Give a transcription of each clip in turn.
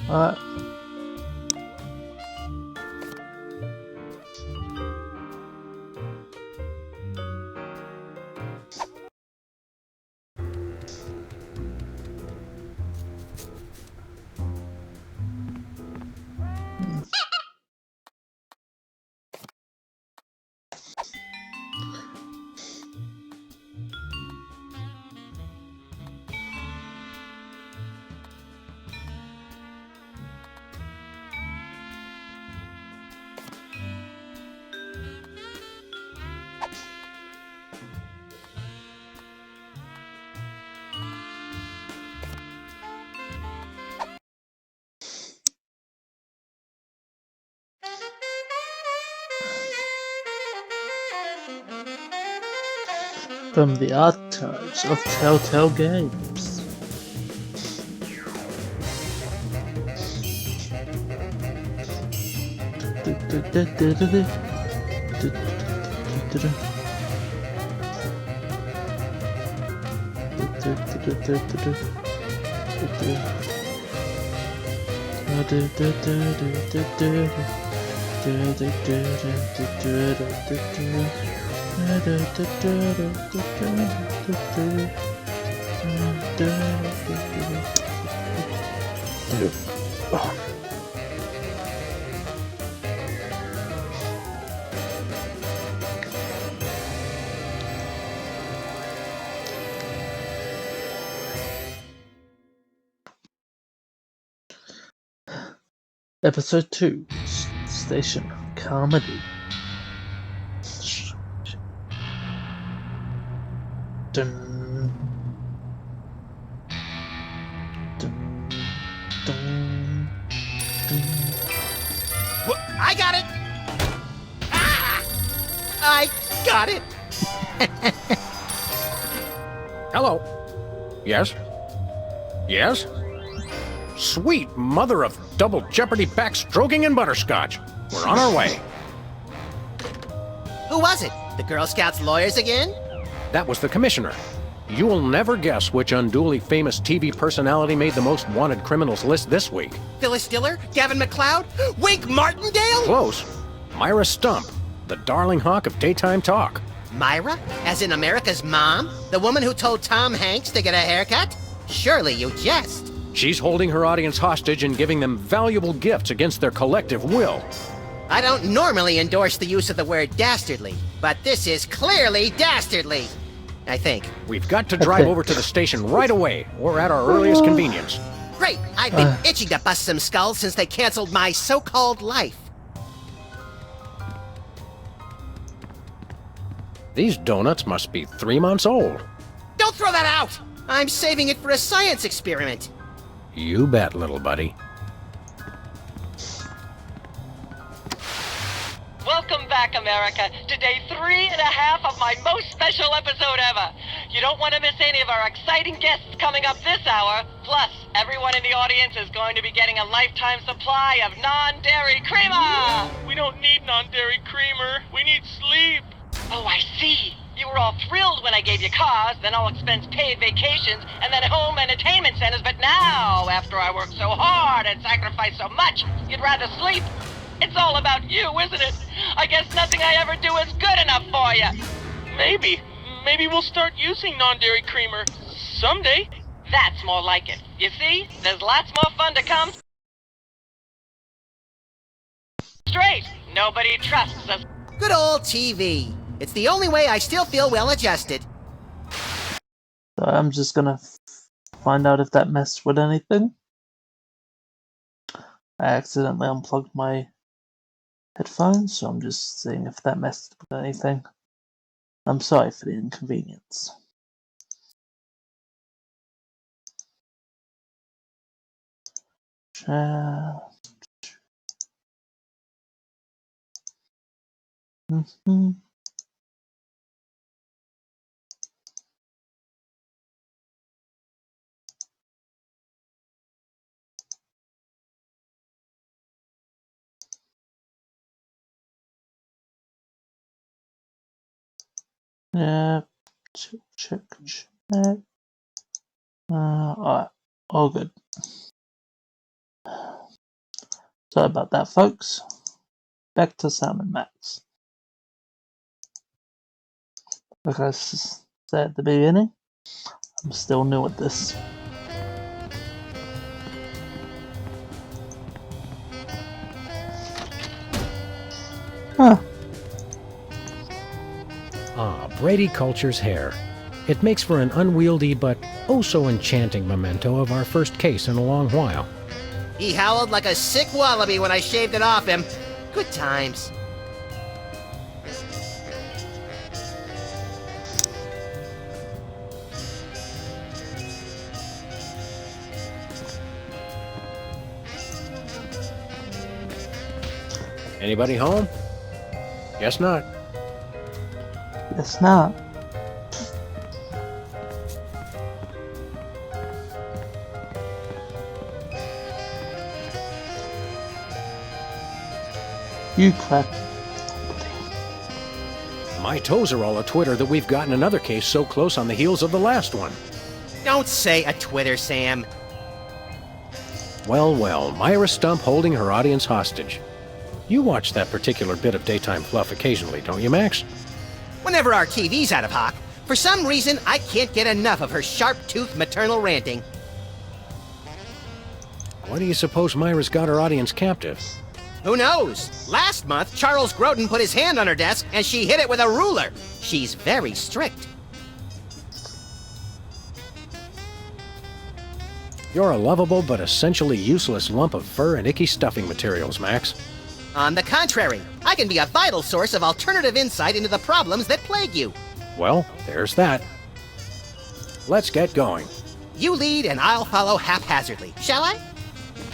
Alright. From the archives of Telltale Games. Episode 2, Station Comedy. Dun, dun, dun, dun. I got it! Ah! I got it! Hello. Yes? Yes? Sweet mother of double jeopardy backstroking and butterscotch. We're on our way. Who was it? The Girl Scouts lawyers again? That was the commissioner. You will never guess which unduly famous TV personality made the most wanted criminals list this week. Phyllis Diller? Gavin McLeod? Wink Martindale? Close. Myra Stump, the darling hawk of daytime talk. Myra? As in America's mom? The woman who told Tom Hanks to get a haircut? Surely you jest. She's holding her audience hostage and giving them valuable gifts against their collective will. I don't normally endorse the use of the word dastardly, but this is clearly dastardly. I think. We've got to drive over to the station right away, or at our earliest convenience. Great! I've been itching to bust some skulls since they canceled my so-called life. These donuts must be 3 months old. Don't throw that out! I'm saving it for a science experiment. You bet, little buddy. Welcome back, America, to day 3.5 of my most special episode ever. You don't want to miss any of our exciting guests coming up this hour. Plus, everyone in the audience is going to be getting a lifetime supply of non-dairy creamer. We don't need non-dairy creamer. We need sleep. Oh, I see. You were all thrilled when I gave you cars, then all expense-paid vacations, and then home entertainment centers. But now, after I worked so hard and sacrificed so much, you'd rather sleep. It's all about you, isn't it? I guess nothing I ever do is good enough for you. Maybe we'll start using non-dairy creamer someday. That's more like it. You see, there's lots more fun to come. Straight. Nobody trusts us. Good old TV. It's the only way I still feel well-adjusted. So I'm just gonna find out if that messed with anything. I accidentally unplugged my headphones, so I'm just seeing if that messed with anything. I'm sorry for the inconvenience. Yeah, check. Alright, all good. Sorry about that, folks. Back to Sam and Max. Like I said at the beginning, I'm still new at this. Huh. Ah, Brady Culture's hair. It makes for an unwieldy but oh so enchanting memento of our first case in a long while. He howled like a sick wallaby when I shaved it off him. Good times. Anybody home? Guess not. Guess not. You crack. My toes are all a-twitter that we've gotten another case so close on the heels of the last one. Don't say a Twitter, Sam. Well, well, Myra Stump holding her audience hostage. You watch that particular bit of daytime fluff occasionally, don't you, Max? Whenever our TV's out of hock, for some reason I can't get enough of her sharp-toothed maternal ranting. Why do you suppose Myra's got her audience captive? Who knows? Last month, Charles Grodin put his hand on her desk and she hit it with a ruler. She's very strict. You're a lovable but essentially useless lump of fur and icky stuffing materials, Max. On the contrary, I can be a vital source of alternative insight into the problems that plague you. Well, there's that. Let's get going. You lead and I'll follow haphazardly, shall I?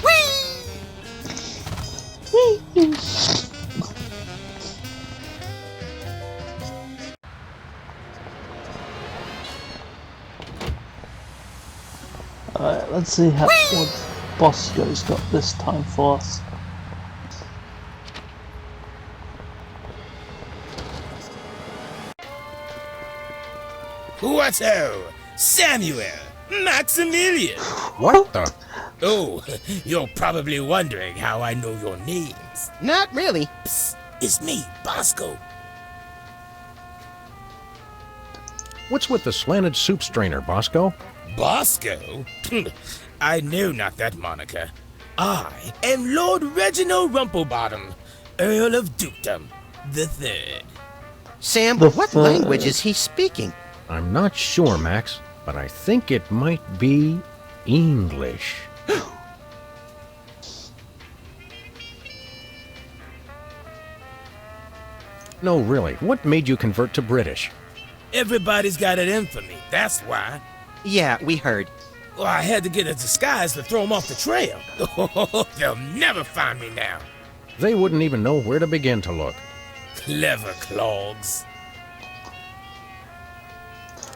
Whee! Alright, let's see what Bosco's got this time for us. Whatto? Samuel! Maximilian! What the? Oh, you're probably wondering how I know your names. Not really. Psst, it's me, Bosco. What's with the slanted soup strainer, Bosco? Bosco? I know not that moniker. I am Lord Reginald Rumplebottom, Earl of Dukedom, the Third. Sam, The what third. language is he speaking? I'm not sure, Max, but I think it might be English. No, really, what made you convert to British? Everybody's got it in for me, that's why. Yeah, we heard. Well, I had to get a disguise to throw them off the trail. They'll never find me now. They wouldn't even know where to begin to look. Clever clogs.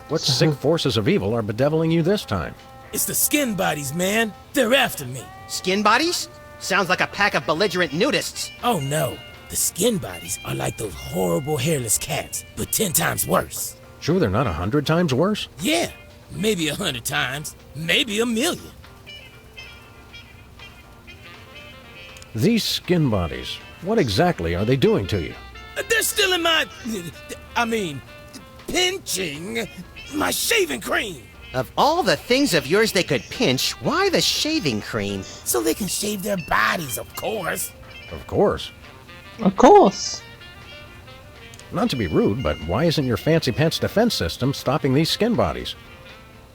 What sick forces of evil are bedeviling you this time? It's the skin bodies, man. They're after me. Skin bodies? Sounds like a pack of belligerent nudists. Oh no, the skin bodies are like those horrible hairless cats, but 10 times worse. Sure they're not 100 times worse? Yeah, maybe 100 times, maybe 1,000,000. These skin bodies, what exactly are they doing to you? They're still in my... pinching my shaving cream. Of all the things of yours they could pinch, why the shaving cream? So they can shave their bodies, of course. Of course. Of course. Not to be rude, but why isn't your fancy pants defense system stopping these skin bodies?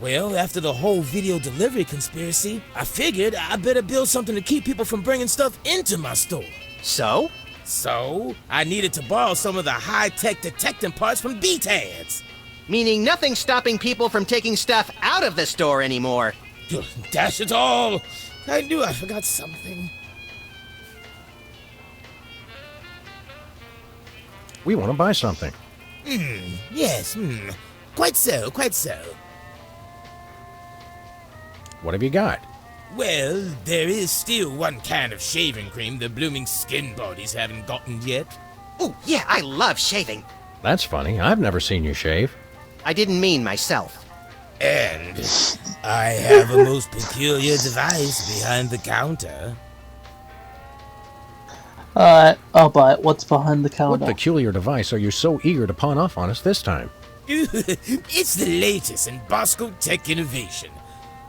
Well, after the whole video delivery conspiracy, I figured I better build something to keep people from bringing stuff into my store. So? So, I needed to borrow some of the high-tech detecting parts from BTADs. Meaning nothing stopping people from taking stuff out of the store anymore. Dash it all! I knew I forgot something. We want to buy something. Yes, quite so, quite so. What have you got? Well, there is still one kind of shaving cream the blooming skin bodies haven't gotten yet. Oh, yeah, I love shaving. That's funny. I've never seen you shave. I didn't mean myself. And I have a most peculiar device behind the counter. Alright, I'll buy it. What's behind the What counter? peculiar device are you so eager to pawn off on us this time? It's the latest in Bosco tech innovation.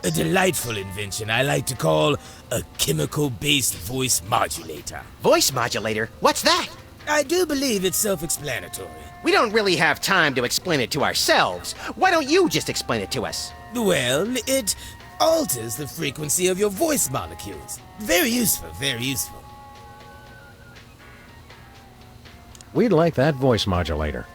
A delightful invention I like to call a chemical-based voice modulator. Voice modulator? What's that? I do believe it's self-explanatory. We don't really have time to explain it to ourselves. Why don't you just explain it to us? Well, it alters the frequency of your voice molecules. Very useful, very useful. We'd like that voice modulator.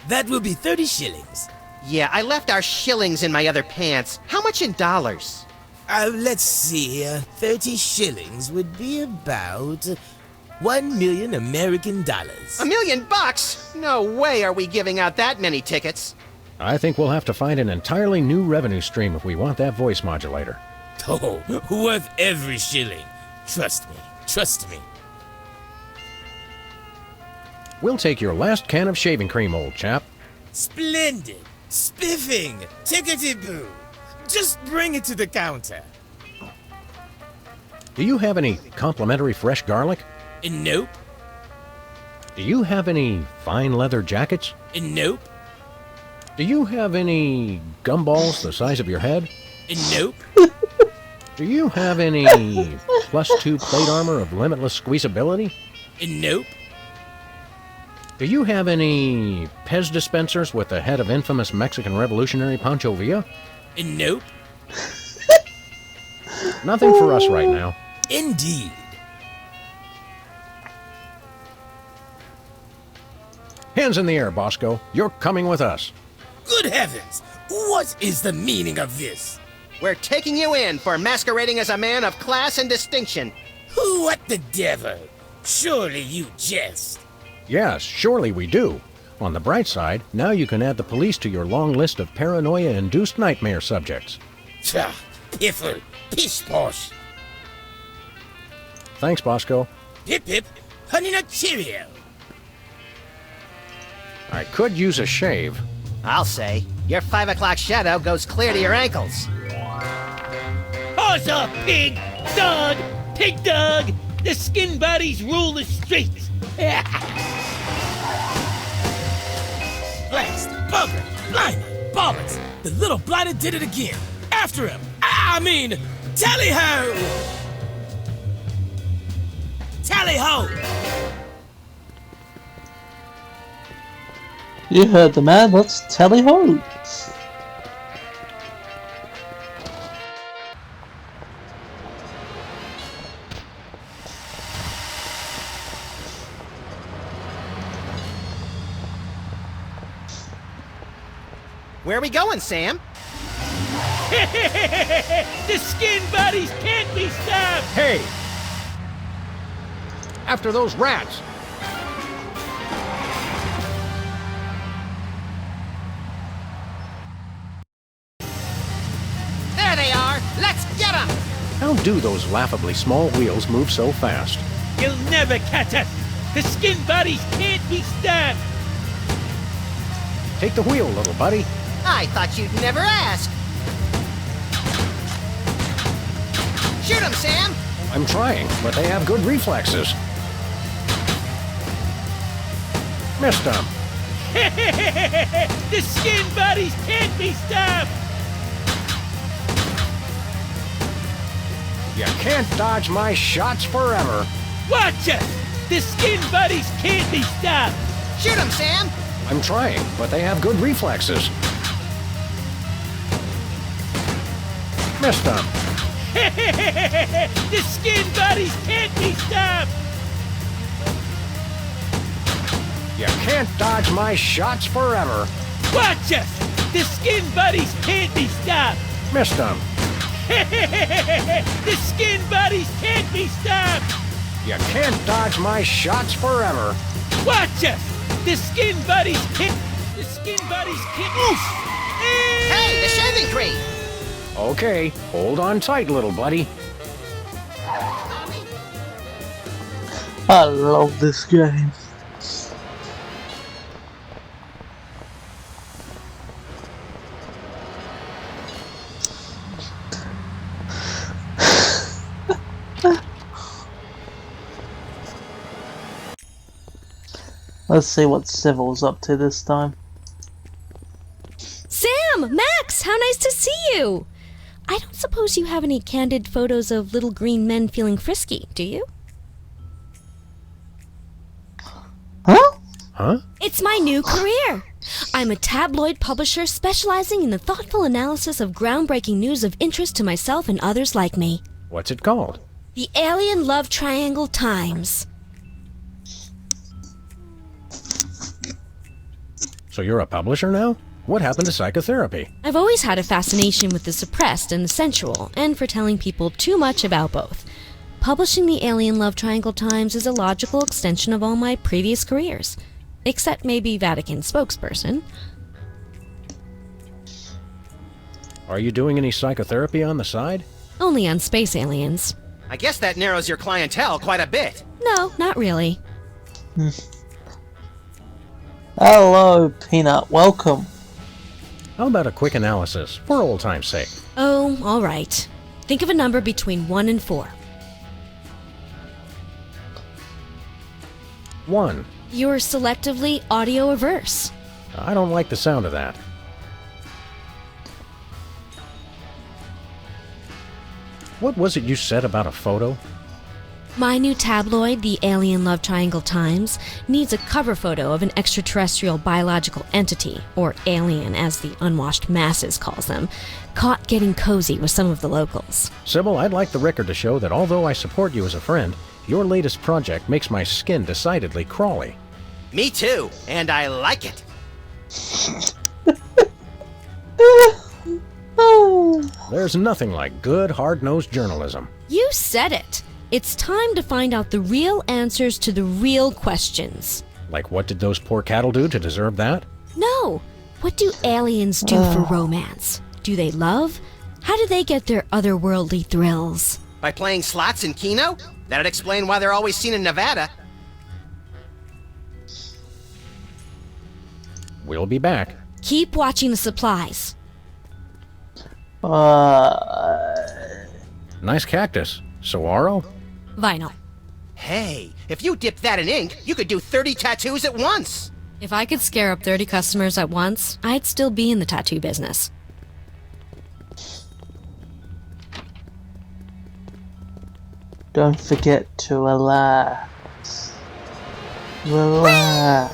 That will be 30 shillings. Yeah, I left our shillings in my other pants. How much in dollars? Let's see here. 30 shillings would be about 1 million American dollars. $1 million? No way are we giving out that many tickets. I think we'll have to find an entirely new revenue stream if we want that voice modulator. Oh, worth every shilling. Trust me. Trust me. We'll take your last can of shaving cream, old chap. Splendid. Spiffing. Tickety-boo. Just bring it to the counter. Do you have any complimentary fresh garlic? Nope. Do you have any fine leather jackets? Nope. Do you have any gumballs the size of your head? Nope. Do you have any +2 plate armor of limitless squeezability? Nope. Do you have any Pez dispensers with the head of infamous Mexican revolutionary Pancho Villa? Nope. Nothing for us right now. Indeed. Hands in the air, Bosco. You're coming with us. Good heavens! What is the meaning of this? We're taking you in for masquerading as a man of class and distinction. What the devil? Surely you jest. Yes, surely we do. On the bright side, now you can add the police to your long list of paranoia-induced nightmare subjects. Tch, piffle, pish-posh. Thanks, Bosco. Hip-hip, honey nut Cheerio. I could use a shave. I'll say. Your 5 o'clock shadow goes clear to your ankles. Horse off, pig! Dog! Pig dog! The skin bodies rule the streets! Blast, bugger, blinded, bollocks. The little blighter did it again. After him. Tally-ho! Tally-ho! You heard the man, let's tally ho! Where are we going, Sam? The skin bodies can't be stopped! Hey! After those rats! There they are! Let's get them! How do those laughably small wheels move so fast? You'll never catch us! The skin bodies can't be stopped! Take the wheel, little buddy. I thought you'd never ask. Shoot him, Sam! I'm trying, but they have good reflexes. Missed them. The skin bodies can't be stopped! You can't dodge my shots forever. Watch us! The skin buddies can't be stopped! Shoot him, Sam! I'm trying, but they have good reflexes. Missed them. The skin buddies can't be stopped! You can't dodge my shots forever. Watch us! The skin buddies can't be stopped! Missed them. The skin buddies can't be stopped! You can't dodge my shots forever. Watch us! The skin buddies can't... The skin buddies can't... Oof! Hey, the shaving cream! Okay, hold on tight, little buddy. I love this game. Let's see what Civil's up to this time. Sam! Max! How nice to see you! I don't suppose you have any candid photos of little green men feeling frisky, do you? Huh? Huh? It's my new career. I'm a tabloid publisher specializing in the thoughtful analysis of groundbreaking news of interest to myself and others like me. What's it called? The Alien Love Triangle Times. So you're a publisher now? What happened to psychotherapy? I've always had a fascination with the suppressed and the sensual, and for telling people too much about both. Publishing the Alien Love Triangle Times is a logical extension of all my previous careers. Except maybe Vatican spokesperson. Are you doing any psychotherapy on the side? Only on space aliens. I guess that narrows your clientele quite a bit. No, not really. Hello, Peanut. Welcome. How about a quick analysis, for old time's sake? Oh, all right. Think of a number between 1 and 4. 1. You're selectively audio averse. I don't like the sound of that. What was it you said about a photo? My new tabloid, the Alien Love Triangle Times, needs a cover photo of an extraterrestrial biological entity, or alien as the unwashed masses calls them, caught getting cozy with some of the locals. Sybil, I'd like the record to show that although I support you as a friend, your latest project makes my skin decidedly crawly. Me too, and I like it. There's nothing like good, hard-nosed journalism. You said it. It's time to find out the real answers to the real questions. Like what did those poor cattle do to deserve that? No. What do aliens do for romance? Do they love? How do they get their otherworldly thrills? By playing slots in Keno? That'd explain why they're always seen in Nevada. We'll be back. Keep watching the supplies. Nice cactus. Saguaro? Vinyl. Hey, if you dip that in ink, you could do 30 tattoos at once. If I could scare up 30 customers at once, I'd still be in the tattoo business. Don't forget to relax. Relax.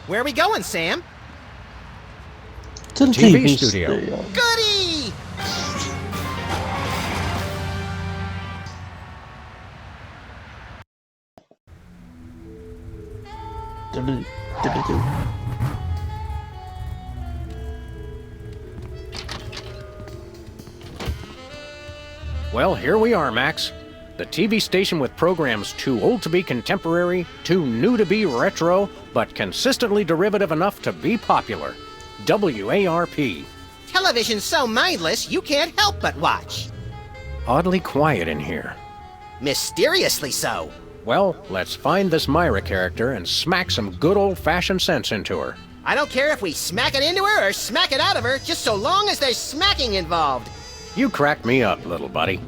Where are we going, Sam? To the TV TV studio. Goody! Well, here we are, Max. The TV station with programs too old to be contemporary, too new to be retro, but consistently derivative enough to be popular. WARP. Television's so mindless, you can't help but watch. Oddly quiet in here. Mysteriously so. Well, let's find this Myra character and smack some good old-fashioned sense into her. I don't care if we smack it into her or smack it out of her, just so long as there's smacking involved. You cracked me up, little buddy.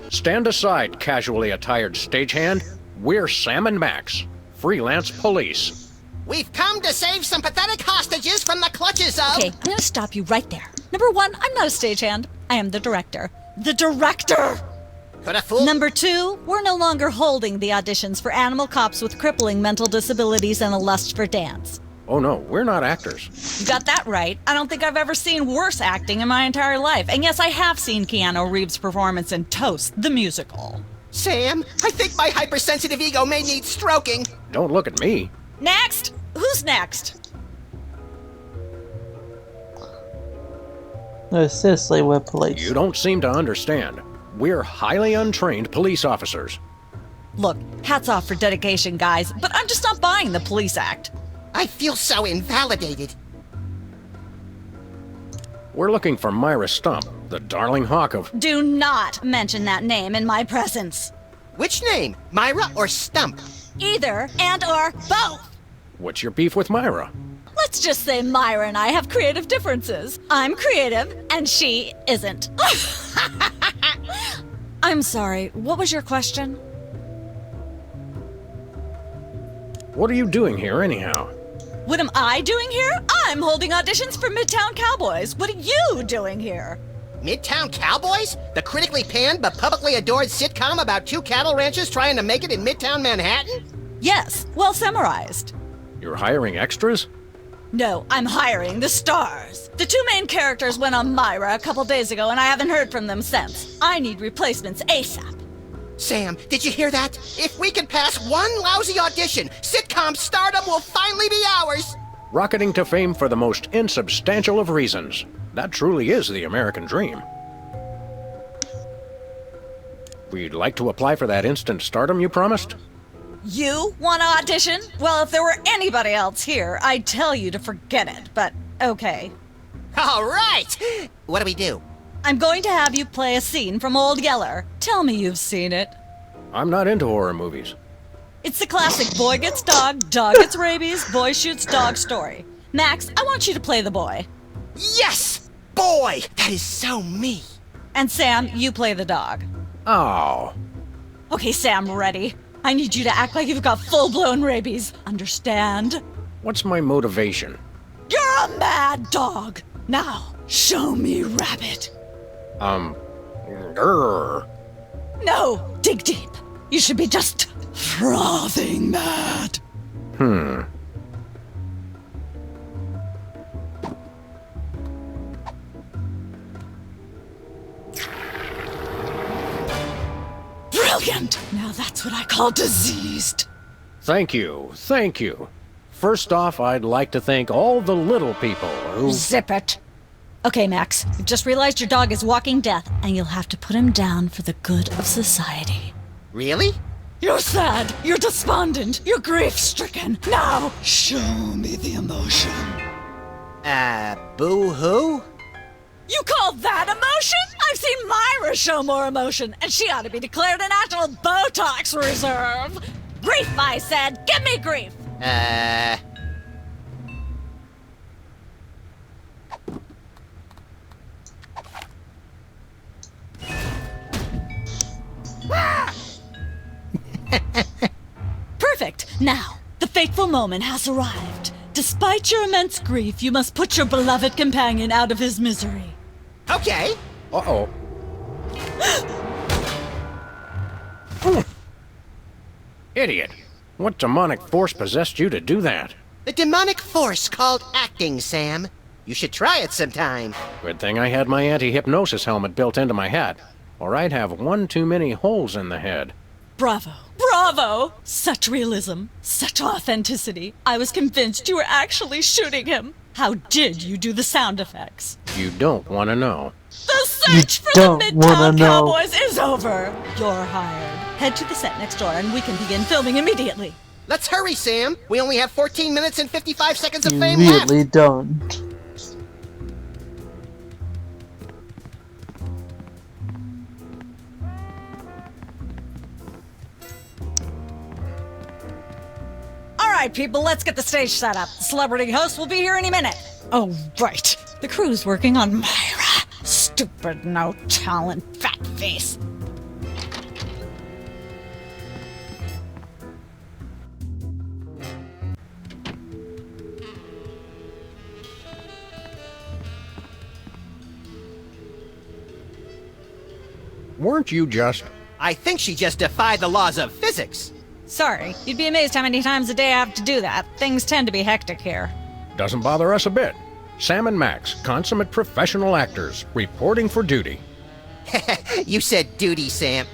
Stand aside, casually attired stagehand. We're Sam and Max, freelance police. We've come to save some pathetic hostages from the clutches of... Okay, I'm gonna stop you right there. Number 1, I'm not a stagehand. I am the director. The director! Could a fool... Number 2, we're no longer holding the auditions for animal cops with crippling mental disabilities and a lust for dance. Oh no, we're not actors. You got that right. I don't think I've ever seen worse acting in my entire life. And yes, I have seen Keanu Reeves' performance in Toast, the musical. Sam, I think my hypersensitive ego may need stroking. Don't look at me. Next! Who's next? No, seriously, we're police. You don't seem to understand. We're highly untrained police officers. Look, hats off for dedication, guys, but I'm just not buying the police act. I feel so invalidated. We're looking for Myra Stump, the darling hawk of... Do not mention that name in my presence. Which name, Myra or Stump? Either and or both. What's your beef with Myra? Let's just say Myra and I have creative differences. I'm creative, and she isn't. I'm sorry, what was your question? What are you doing here, anyhow? What am I doing here? I'm holding auditions for Midtown Cowboys. What are you doing here? Midtown Cowboys? The critically panned but publicly adored sitcom about two cattle ranchers trying to make it in Midtown Manhattan? Yes, well summarized. You're hiring extras? No, I'm hiring the stars. The two main characters went on Myra a couple days ago, and I haven't heard from them since. I need replacements ASAP. Sam, did you hear that? If we can pass one lousy audition, sitcom stardom will finally be ours! Rocketing to fame for the most insubstantial of reasons. That truly is the American dream. We'd like to apply for that instant stardom you promised? You want to audition? Well, if there were anybody else here, I'd tell you to forget it, but okay. All right! What do we do? I'm going to have you play a scene from Old Yeller. Tell me you've seen it. I'm not into horror movies. It's the classic boy gets dog gets rabies, boy shoots dog story. Max, I want you to play the boy. Yes! Boy! That is so me! And Sam, you play the dog. Oh. Okay, Sam, ready? I need you to act like you've got full-blown rabies. Understand? What's my motivation? You're a mad dog. Now, show me Rabbit. Grr. No, dig deep. You should be just frothing mad. Brilliant! Now that's what I call diseased. Thank you, thank you. First off, I'd like to thank all the little people who... Zip it. Okay, Max, you've just realized your dog is walking death, and you'll have to put him down for the good of society. Really? You're sad, you're despondent, you're grief-stricken. Now, show me the emotion. Boo-hoo? You call that emotion? I've seen Myra show more emotion, and she ought to be declared a national Botox reserve. Grief, I said. Give me grief. Perfect. Now, the fateful moment has arrived. Despite your immense grief, you must put your beloved companion out of his misery. Okay. Uh-oh. Idiot. What demonic force possessed you to do that? The demonic force called acting, Sam. You should try it sometime. Good thing I had my anti-hypnosis helmet built into my head, or I'd have one too many holes in the head. Bravo. Bravo! Such realism, such authenticity. I was convinced you were actually shooting him. How did you do the sound effects? You don't want to know. The search for the Midtown Cowboys is over. You're hired. Head to the set next door and we can begin filming immediately. Let's hurry, Sam. We only have 14 minutes and 55 seconds of You fame left. really don't. All right, people, let's get the stage set up. The celebrity host will be here any minute. Oh, right. The crew's working on Myra. Stupid, no talent, fat face. Weren't you just... I think she just defied the laws of physics. Sorry, you'd be amazed how many times a day I have to do that. Things tend to be hectic here. Doesn't bother us a bit. Sam and Max, consummate professional actors, reporting for duty. You said duty, Sam.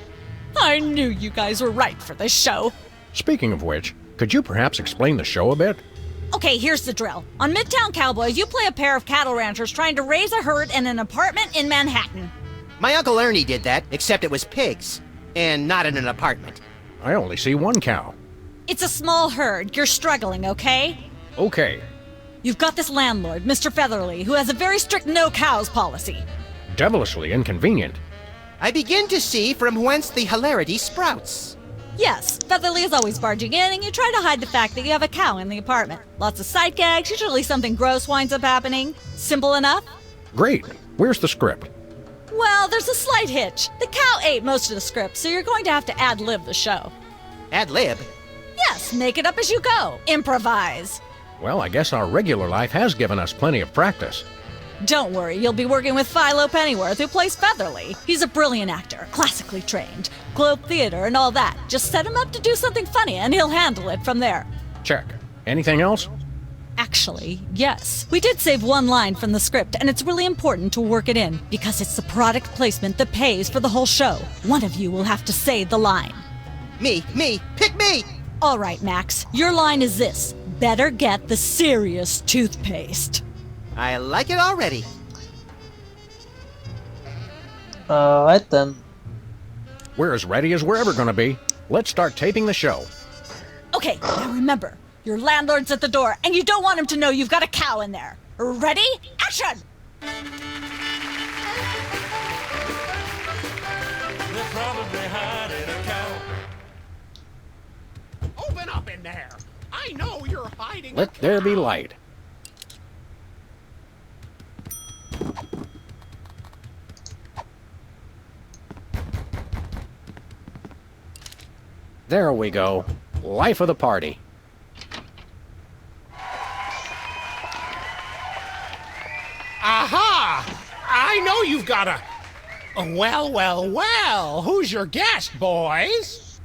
I knew you guys were right for this show. Speaking of which, could you perhaps explain the show a bit? Okay, here's the drill. On Midtown Cowboys, you play a pair of cattle ranchers trying to raise a herd in an apartment in Manhattan. My Uncle Ernie did that, except it was pigs. And not in an apartment. I only see one cow. It's a small herd. You're struggling, okay? Okay. You've got this landlord, Mr. Featherly, who has a very strict no cows policy. Devilishly inconvenient. I begin to see from whence the hilarity sprouts. Yes, Featherly is always barging in, and you try to hide the fact that you have a cow in the apartment. Lots of sight gags, usually something gross winds up happening. Simple enough? Great. Where's the script? Well, there's a slight hitch. The cow ate most of the script, so you're going to have to ad-lib the show. Ad-lib? Yes, make it up as you go. Improvise. Well, I guess our regular life has given us plenty of practice. Don't worry, you'll be working with Philo Pennyworth, who plays Featherly. He's a brilliant actor, classically trained, Globe Theater and all that. Just set him up to do something funny, and he'll handle it from there. Check. Anything else? Actually, yes. We did save one line from the script, and it's really important to work it in, because it's the product placement that pays for the whole show. One of you will have to say the line. Me, pick me! All right, Max, your line is this. Better get the serious toothpaste. I like it already. Alright then. We're as ready as we're ever gonna be. Let's start taping the show. Okay, now remember, your landlord's at the door, and you don't want him to know you've got a cow in there. Ready? Action! They're probably hiding a cow. Open up in there! I know you're hiding. Let there be light. There we go. Life of the party. Aha! I know you've got a... Well, who's your guest, boys?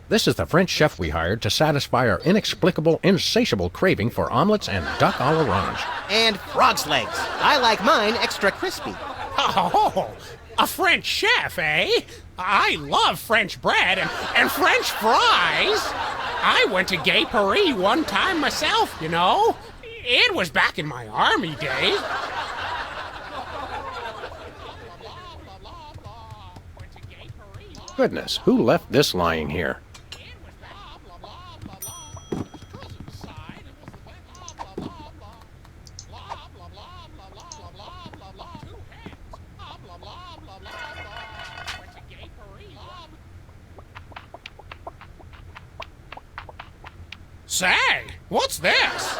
This is the French chef we hired to satisfy our inexplicable, insatiable craving for omelets and duck à l'orange. And frog's legs. I like mine extra crispy. Oh, a French chef, eh? I love French bread and French fries. I went to Gay Paris one time myself, you know. It was back in my army days. Goodness, who left this lying here? Say, what's this?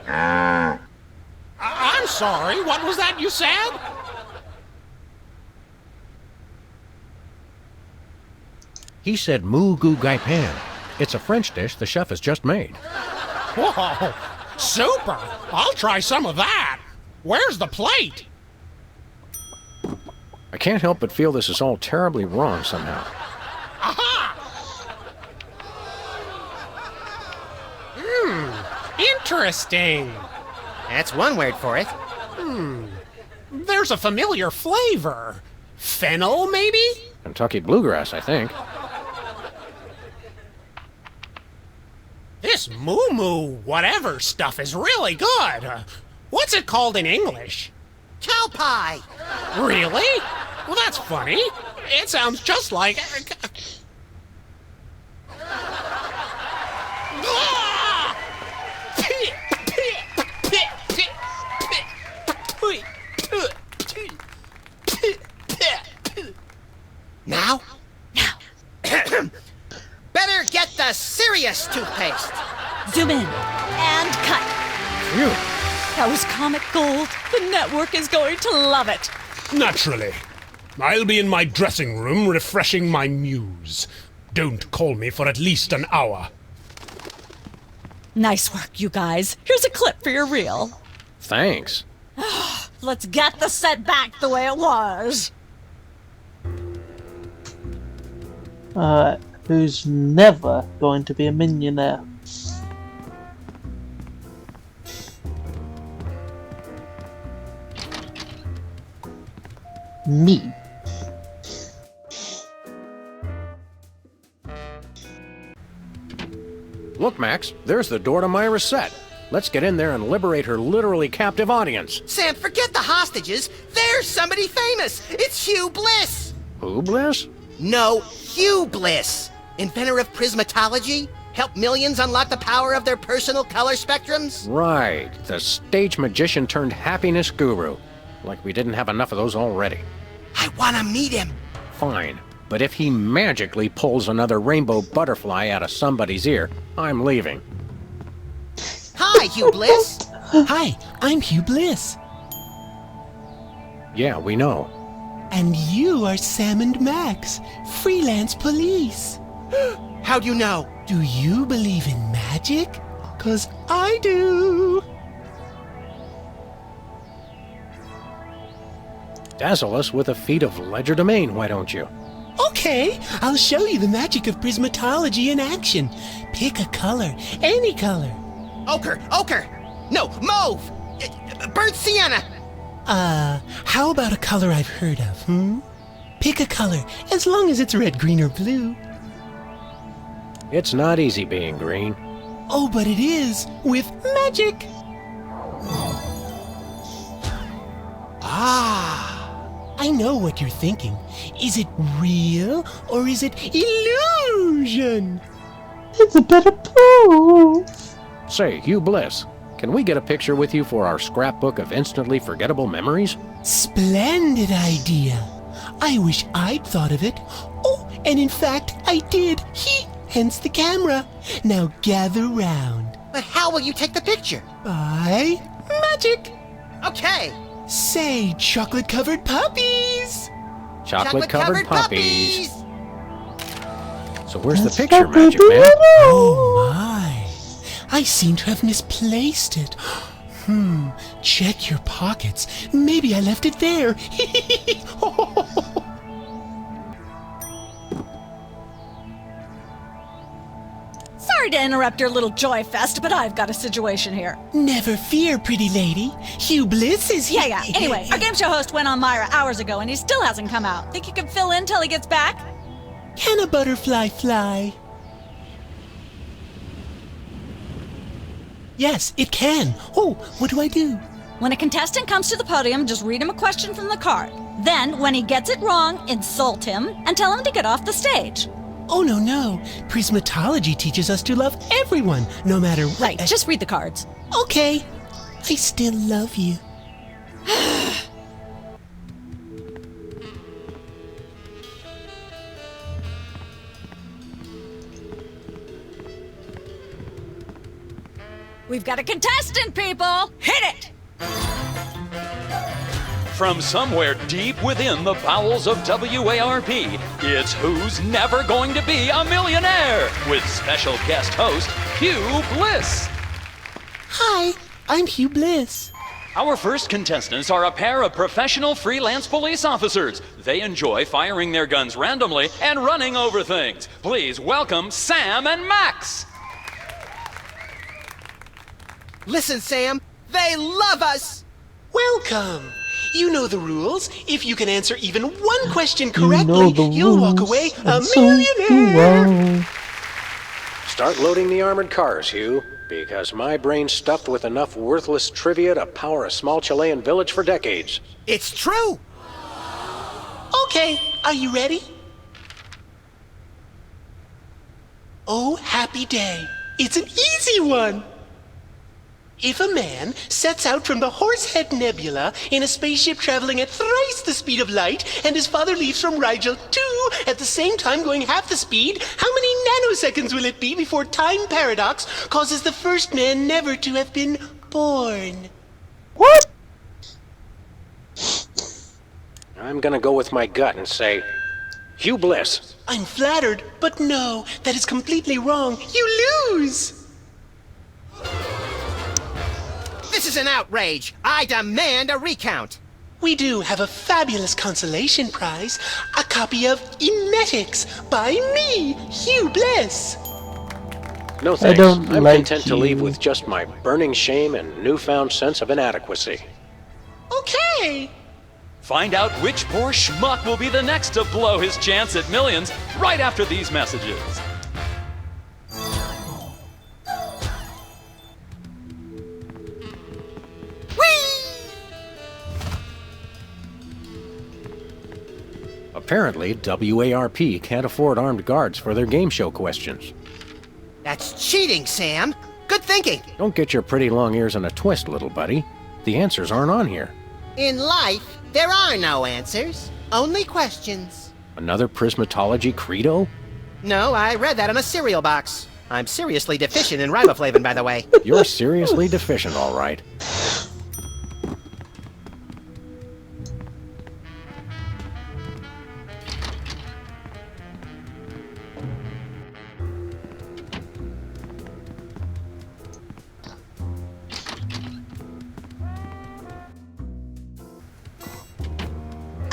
I'm sorry, what was that you said? He said moo goo gai pan. It's a French dish the chef has just made. Whoa, super! I'll try some of that. Where's the plate? I can't help but feel this is all terribly wrong somehow. Aha! Interesting. That's one word for it. There's a familiar flavor. Fennel, maybe? Kentucky bluegrass, I think. This moo whatever stuff is really good. What's it called in English? Cow pie! Really? Well, that's funny. It sounds just like... Now? Better get the serious toothpaste. Zoom in and cut. Phew. That was comic gold. The network is going to love it. Naturally. I'll be in my dressing room refreshing my muse. Don't call me for at least an hour. Nice work, you guys. Here's a clip for your reel. Thanks. Let's get the set back the way it was. Who's never going to be a millionaire? Me. Look, Max, there's the door to Myra's set. Let's get in there and liberate her literally captive audience. Sam, forget the hostages. There's somebody famous. It's Hugh Bliss. Who, Bliss? No, Hugh Bliss. Inventor of prismatology. Help millions unlock the power of their personal color spectrums. Right, the stage magician turned happiness guru. Like we didn't have enough of those already. I want to meet him. fine. But if he magically pulls another rainbow butterfly out of somebody's ear, I'm leaving. Hi, Hugh Bliss. Hi, I'm Hugh Bliss. Yeah, we know. And you are Sam and Max, freelance police. How do you know? Do you believe in magic? 'Cause I do. Dazzle us with a feat of legerdemain, why don't you? Okay, I'll show you the magic of prismatology in action. Pick a color, any color. Ochre. No, mauve. Burnt sienna. How about a color I've heard of, Pick a color, as long as it's red, green, or blue. It's not easy being green. Oh, but it is, with magic. I know what you're thinking. Is it real, or is it illusion? It's a bit of both. Say, Hugh Bliss, can we get a picture with you for our scrapbook of instantly forgettable memories? Splendid idea. I wish I'd thought of it. Oh, and in fact, I did. Hence the camera. Now gather round. But how will you take the picture? By magic. Okay. Say, chocolate-covered puppies. Chocolate-covered puppies. So where's That's the picture, what we Magic do. Man? Oh my. I seem to have misplaced it. Check your pockets. Maybe I left it there. Sorry to interrupt your little joy fest, but I've got a situation here. Never fear, pretty lady. Hugh Bliss is here. Yeah. Anyway, our game show host went on Myra hours ago and he still hasn't come out. Think you can fill in till he gets back? Can a butterfly fly? Yes, it can. Oh, what do I do? When a contestant comes to the podium, just read him a question from the card. Then, when he gets it wrong, insult him and tell him to get off the stage. Oh, no. Prismatology teaches us to love everyone, no matter what. Right, just read the cards. Okay. I still love you. We've got a contestant, people! Hit it! From somewhere deep within the bowels of WARP, it's Who's Never Going to Be a Millionaire with special guest host Hugh Bliss. Hi, I'm Hugh Bliss. Our first contestants are a pair of professional freelance police officers. They enjoy firing their guns randomly and running over things. Please welcome Sam and Max. Listen, Sam, they love us. Welcome. You know the rules. If you can answer even one question correctly, you'll walk away a millionaire. Start loading the armored cars, Hugh, because my brain's stuffed with enough worthless trivia to power a small Chilean village for decades. It's true. Okay, are you ready? Oh, happy day. It's an easy one. If a man sets out from the Horsehead Nebula in a spaceship traveling at thrice the speed of light, and his father leaves from Rigel too at the same time going half the speed, how many nanoseconds will it be before time paradox causes the first man never to have been born? What? I'm gonna go with my gut and say, Hugh Bliss. I'm flattered, but no, that is completely wrong. You lose! This is an outrage. I demand a recount. We do have a fabulous consolation prize, a copy of Emetics by me, Hugh Bliss. No thanks. I'm like content to leave with just my burning shame and newfound sense of inadequacy. Okay. Find out which poor schmuck will be the next to blow his chance at millions right after these messages. Apparently, WARP can't afford armed guards for their game show questions. That's cheating, Sam. Good thinking. Don't get your pretty long ears in a twist, little buddy. The answers aren't on here. In life, there are no answers, only questions. Another prismatology credo? No, I read that on a cereal box. I'm seriously deficient in riboflavin, by the way. You're seriously deficient, all right.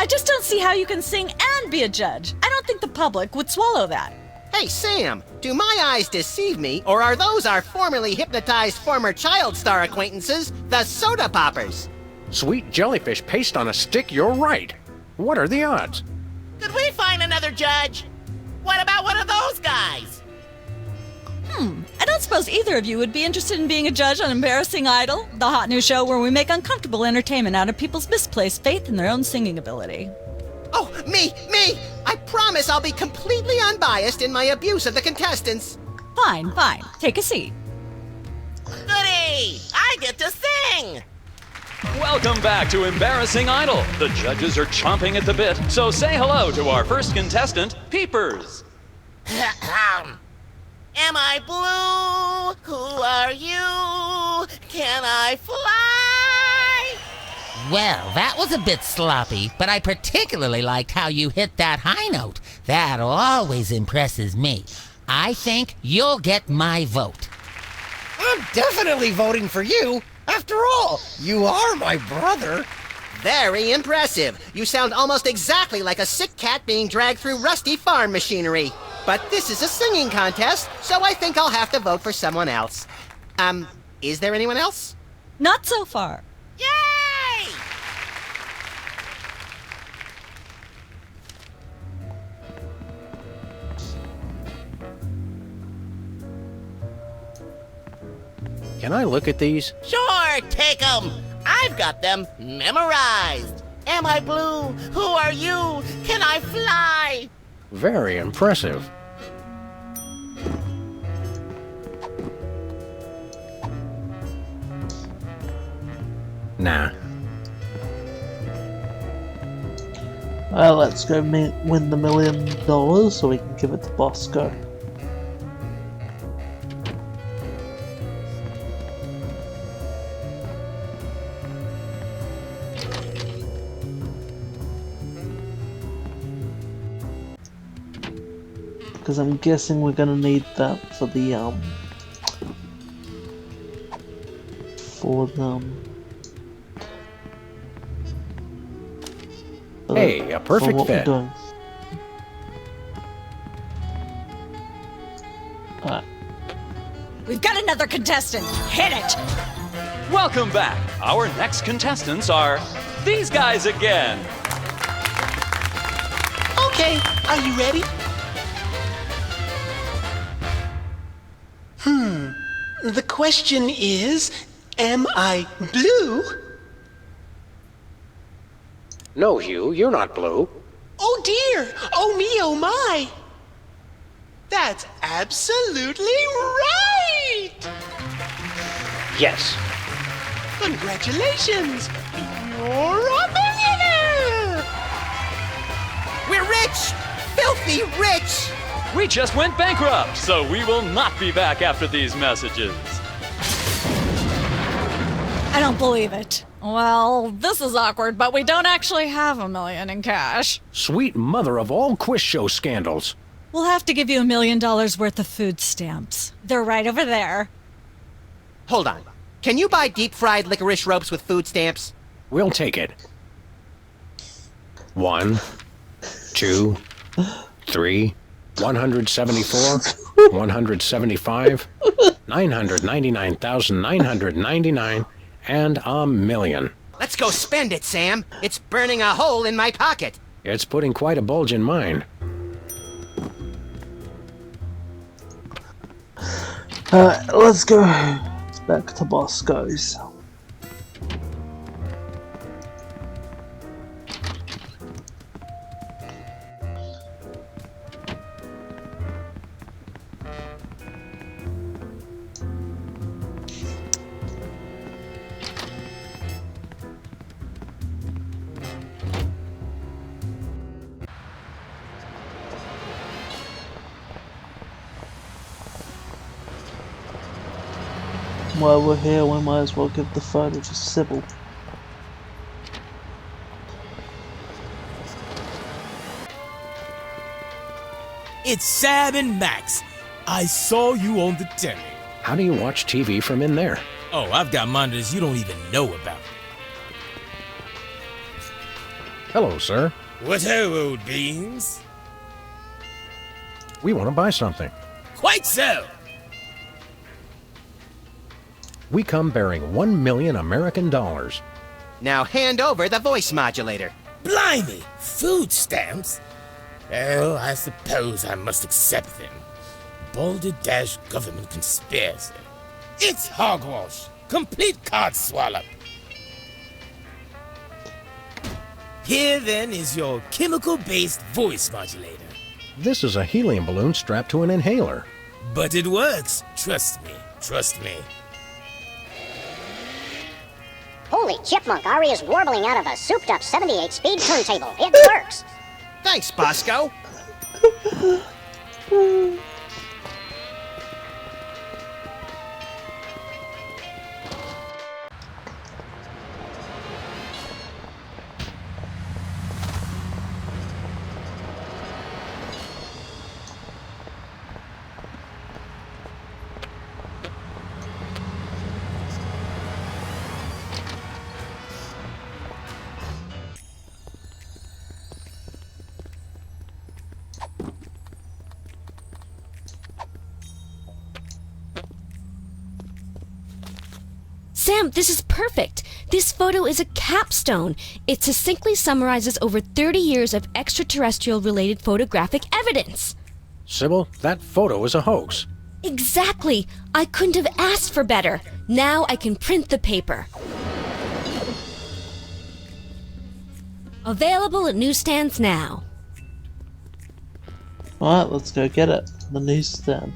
I just don't see how you can sing and be a judge. I don't think the public would swallow that. Hey, Sam, do my eyes deceive me, or are those our formerly hypnotized former child star acquaintances, the Soda Poppers? Sweet jellyfish paste on a stick, you're right. What are the odds? Could we find another judge? What about one of those guys? I don't suppose either of you would be interested in being a judge on Embarrassing Idol, the hot new show where we make uncomfortable entertainment out of people's misplaced faith in their own singing ability. Oh, me! I promise I'll be completely unbiased in my abuse of the contestants. Fine. Take a seat. Goody! I get to sing! Welcome back to Embarrassing Idol. The judges are chomping at the bit, so say hello to our first contestant, Peepers. Am I blue? Who are you? Can I fly? Well, that was a bit sloppy, but I particularly liked how you hit that high note. That always impresses me. I think you'll get my vote. I'm definitely voting for you. After all, you are my brother. Very impressive. You sound almost exactly like a sick cat being dragged through rusty farm machinery. But this is a singing contest, so I think I'll have to vote for someone else. Is there anyone else? Not so far. Yay! Can I look at these? Sure, take 'em. I've got them memorized. Am I blue? Who are you? Can I fly? Very impressive. Nah. Let's go win the $1 million so we can give it to Bosco. Because I'm guessing we're gonna need that for the Hey, a perfect fit. Alright. We've got another contestant. Hit it! Welcome back. Our next contestants are these guys again. Okay, are you ready? The question is, am I blue? No, Hugh, you're not blue. Oh dear! Oh me, oh my! That's absolutely right! Yes. Congratulations! You're a millionaire! We're rich! Filthy rich! We just went bankrupt, so we will not be back after these messages. I don't believe it. Well, this is awkward, but we don't actually have $1 million in cash. Sweet mother of all quiz show scandals. We'll have to give you $1 million worth of food stamps. They're right over there. Hold on. Can you buy deep-fried licorice ropes with food stamps? We'll take it. 1, 2, 3, 174, 175, 999,999, and $1 million. Let's go spend it, Sam. It's burning a hole in my pocket. It's putting quite a bulge in mine. Let's go back to Bosco's. While we're here, we might as well give the photo to Sybil. It's Sam and Max. I saw you on the telly. How do you watch TV from in there? Oh, I've got monitors you don't even know about. Hello, sir. What ho, old beans? We want to buy something. Quite so. We come bearing 1 million American dollars. Now hand over the voice modulator. Blimey! Food stamps? Well, I suppose I must accept them. Balderdash government conspiracy. It's hogwash. Complete codswallop. Here then is your chemical-based voice modulator. This is a helium balloon strapped to an inhaler. But it works. Trust me. Trust me. Holy chipmunk, Ari is warbling out of a souped-up 78-speed turntable. It works! Thanks, Bosco. Sam, this is perfect. This photo is a capstone. It succinctly summarizes over 30 years of extraterrestrial-related photographic evidence. Sybil, that photo is a hoax. Exactly. I couldn't have asked for better. Now I can print the paper. Available at newsstands now. Alright, let's go get it. The newsstand.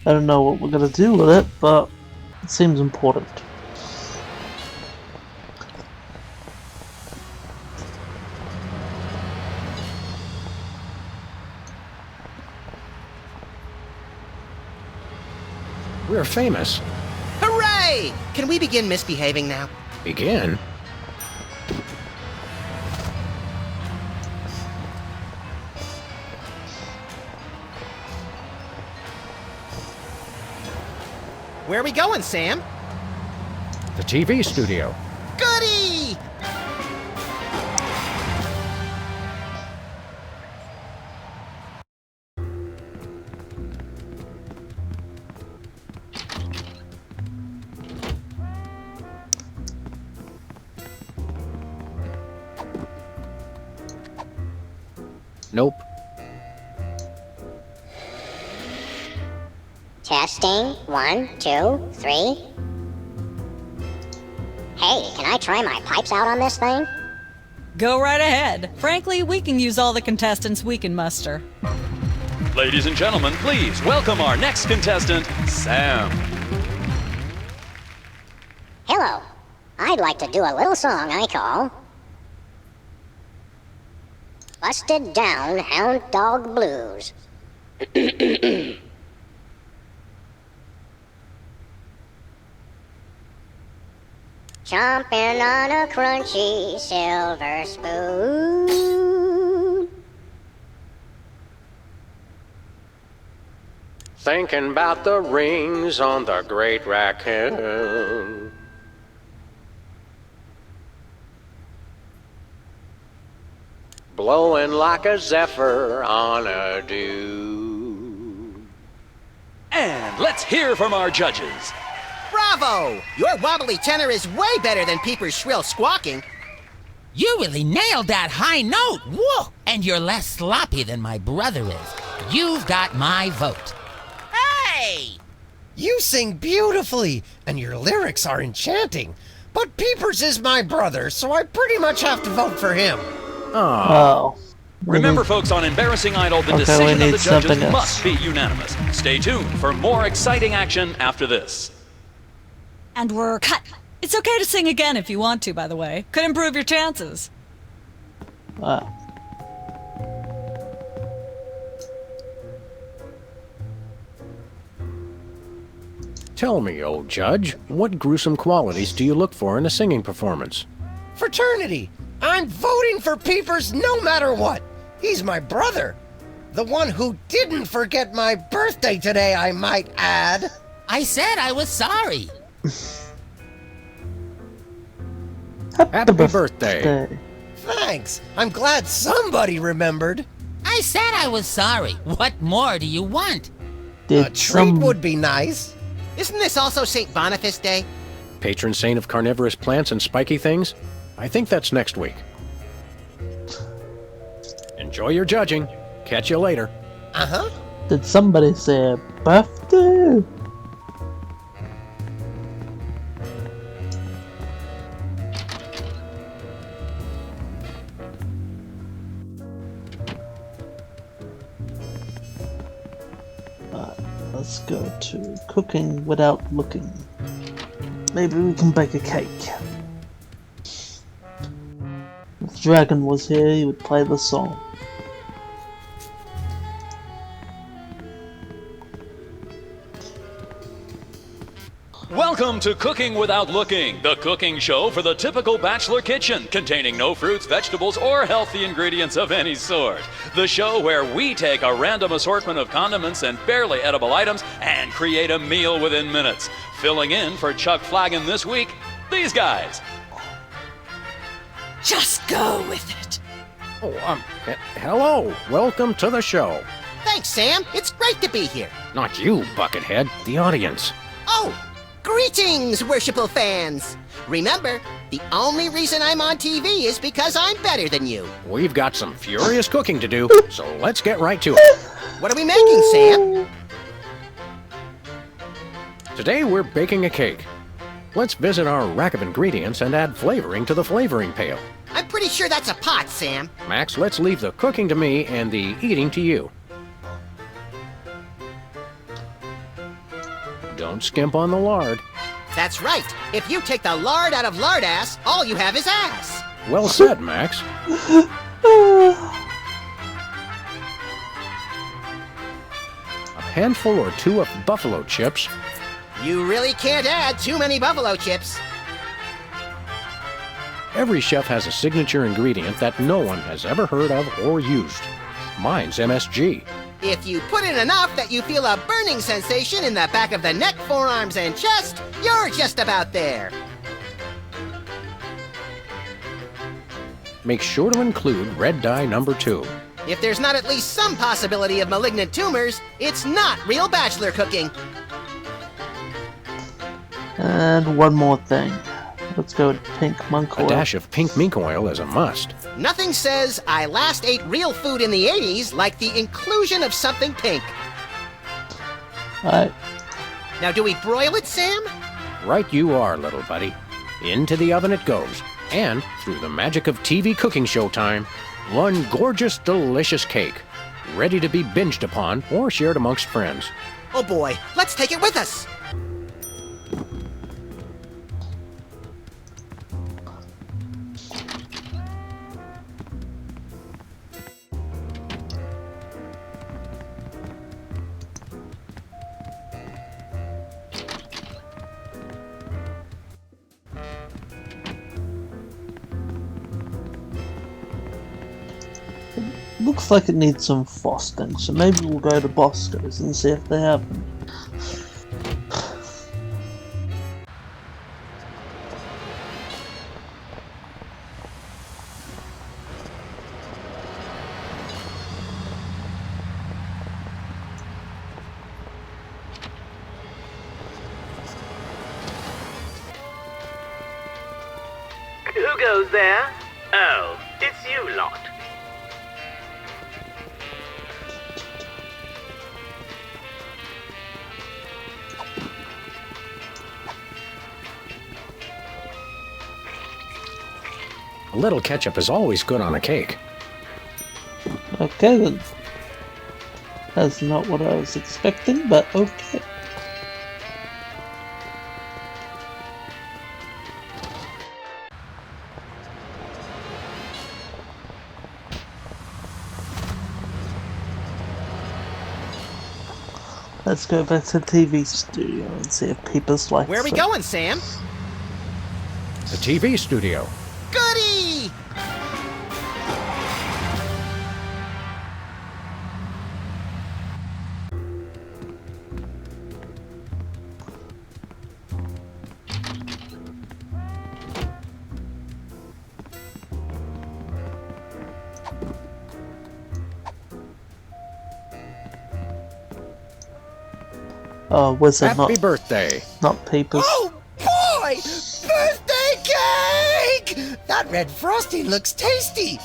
I don't know what we're gonna do with it, but it seems important. We're famous. Hooray! Can we begin misbehaving now? Begin? Where are we going, Sam? The TV studio. Goody! Nope. Testing. 1, 2, 3. Hey, can I try my pipes out on this thing? Go right ahead. Frankly, we can use all the contestants we can muster. Ladies and gentlemen, please welcome our next contestant, Sam. Hello. I'd like to do a little song I call Busted Down Hound Dog Blues. Chomping on a crunchy silver spoon. Thinking about the rings on the great raccoon. Blowing like a zephyr on a dew. And let's hear from our judges. Bravo! Your wobbly tenor is way better than Peeper's shrill squawking. You really nailed that high note. Whoa! And you're less sloppy than my brother is. You've got my vote. Hey! You sing beautifully, and your lyrics are enchanting. But Peepers is my brother, so I pretty much have to vote for him. Oh. Remember, folks, on Embarrassing Idol, the decision of the judges must be unanimous. Stay tuned for more exciting action after this. And we're cut. It's okay to sing again if you want to, by the way. Could improve your chances. Wow. Tell me, old judge, what gruesome qualities do you look for in a singing performance? Fraternity! I'm voting for Peepers no matter what. He's my brother. The one who didn't forget my birthday today, I might add. I said I was sorry. Happy birthday. Thanks. I'm glad somebody remembered. I said I was sorry. What more do you want? A treat would be nice. Isn't this also St. Boniface Day? Patron saint of carnivorous plants and spiky things? I think that's next week. Enjoy your judging. Catch you later. Uh-huh. Did somebody say a birthday? Let's go to cooking without looking. Maybe we can bake a cake. If Dragon was here, he would play the song. Welcome to Cooking Without Looking, the cooking show for the typical bachelor kitchen, containing no fruits, vegetables, or healthy ingredients of any sort. The show where we take a random assortment of condiments and barely edible items and create a meal within minutes. Filling in for Chuck Flagon this week, these guys. Just go with it. Oh, hello. Welcome to the show. Thanks, Sam. It's great to be here. Not you, Buckethead. The audience. Oh, greetings, worshipful fans. Remember, the only reason I'm on TV is because I'm better than you. We've got some furious cooking to do, so let's get right to it. What are we making, Sam? Today we're baking a cake. Let's visit our rack of ingredients and add flavoring to the flavoring pail. I'm pretty sure that's a pot, Sam. Max, let's leave the cooking to me and the eating to you. Don't skimp on the lard. That's right. If you take the lard out of lardass, all you have is ass. Well said, Max. A handful or two of buffalo chips. You really can't add too many buffalo chips. Every chef has a signature ingredient that no one has ever heard of or used. Mine's MSG. If you put in enough that you feel a burning sensation in the back of the neck, forearms, and chest, you're just about there. Make sure to include red dye number 2. If there's not at least some possibility of malignant tumors, it's not real bachelor cooking. And one more thing. Let's go with pink monk oil. A dash of pink mink oil is a must. Nothing says I last ate real food in the 80s like the inclusion of something pink. Alright. Now, do we broil it, Sam? Right you are, little buddy. Into the oven it goes. And, through the magic of TV cooking show time, one gorgeous, delicious cake. Ready to be binged upon or shared amongst friends. Oh boy, let's take it with us. Looks like it needs some frosting, so maybe we'll go to Bosco's and see if they have them. Who goes there? Oh, it's you lot. A little ketchup is always good on a cake. Okay then. That's not what I was expecting, but okay. Let's go back to the TV studio and see if people's like. Where are we going, Sam? The TV studio. Goody! Was it not? Happy birthday. Not papers. Oh boy! Birthday cake! That red frosting looks tasty.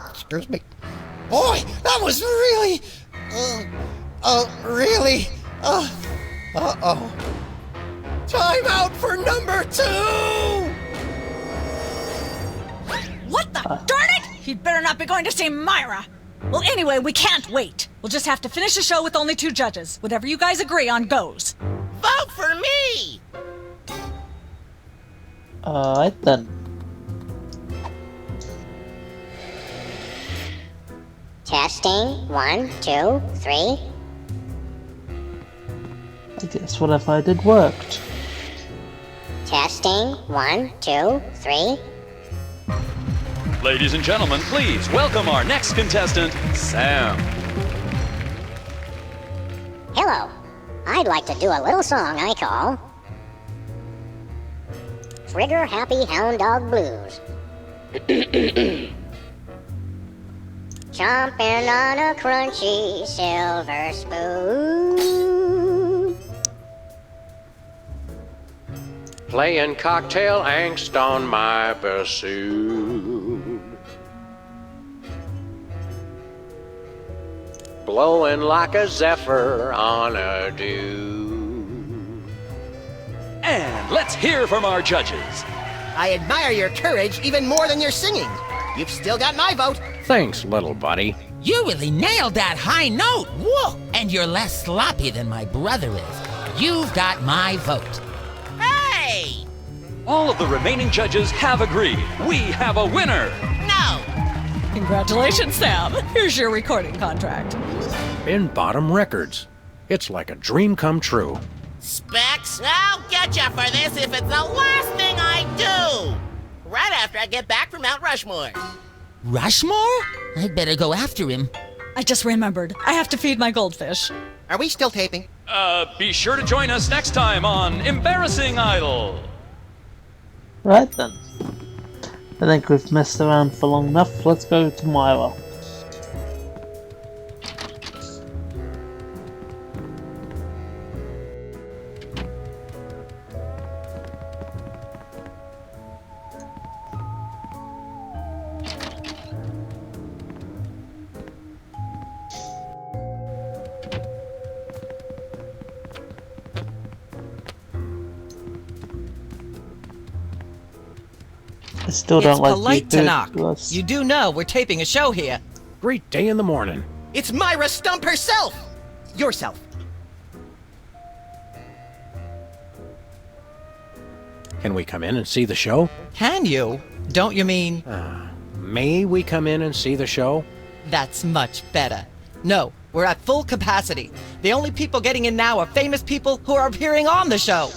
Excuse me. Boy, that was really, really, uh-oh. Time out for number 2! What the darn it? He'd better not be going to see Myra. Well, anyway, we can't wait. We'll just have to finish the show with only 2 judges. Whatever you guys agree on goes. Vote for me! Alright then. Testing. 1, 2, 3. I guess whatever I did worked. Testing. 1, 2, 3. Ladies and gentlemen, please welcome our next contestant, Sam. Hello. I'd like to do a little song I call Trigger Happy Hound Dog Blues. Chomping on a crunchy silver spoon. Playing cocktail angst on my bassoon. Blowing like a zephyr on a dew. And let's hear from our judges. I admire your courage even more than your singing. You've still got my vote. Thanks, little buddy. You really nailed that high note. Whoa! And you're less sloppy than my brother is. You've got my vote. Hey! All of the remaining judges have agreed. We have a winner. No! Congratulations, Sam. Here's your recording contract. In Bottom Records. It's like a dream come true. Specs, I'll get you for this if it's the last thing I do! Right after I get back from Mount Rushmore. Rushmore? I'd better go after him. I just remembered. I have to feed my goldfish. Are we still taping? Be sure to join us next time on Embarrassing Idol. Right then. I think we've messed around for long enough. Let's go to Myra. I still don't like polite to knock. Plus. You do know we're taping a show here. Great day in the morning. It's Myra Stump herself! Yourself. Can we come in and see the show? Can you? Don't you mean... May we come in and see the show? That's much better. No, we're at full capacity. The only people getting in now are famous people who are appearing on the show.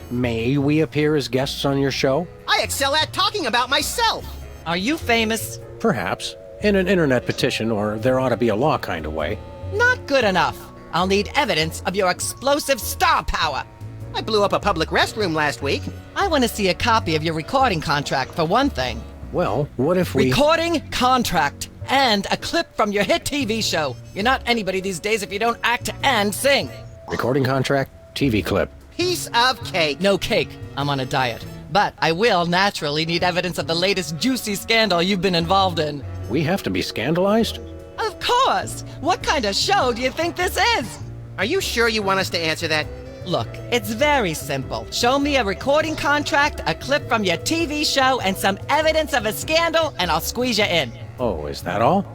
May we appear as guests on your show? I excel at talking about myself. Are you famous? Perhaps. In an internet petition, or there ought to be a law kind of way. Not good enough. I'll need evidence of your explosive star power. I blew up a public restroom last week. I want to see a copy of your recording contract, for one thing. Well, what if we... Recording contract and a clip from your hit TV show. You're not anybody these days if you don't act and sing. Recording contract, TV clip. Piece of cake. No cake. I'm on a diet. But I will naturally need evidence of the latest juicy scandal you've been involved in. We have to be scandalized? Of course! What kind of show do you think this is? Are you sure you want us to answer that? Look, it's very simple. Show me a recording contract, a clip from your TV show, and some evidence of a scandal, and I'll squeeze you in. Oh, is that all?